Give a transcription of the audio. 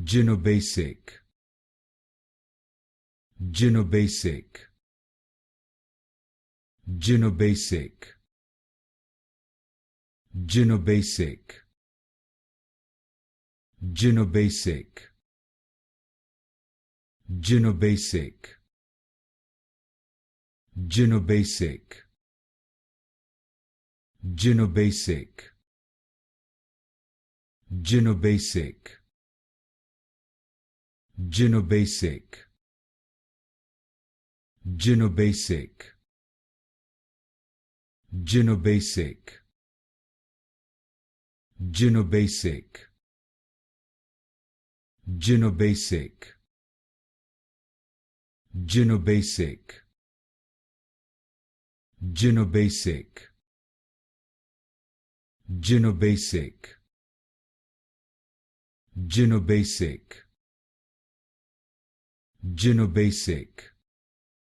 Gynobasic, Gynobasic, Gynobasic, Gynobasic, Gynobasic, Gynobasic, Gynobasic, Gynobasic, Gynobasic, Gynobasic, Gynobasic, Gynobasic, Gynobasic, Gynobasic, Gynobasic, Gynobasic, Gynobasic, Gynobasic, Gynobasic,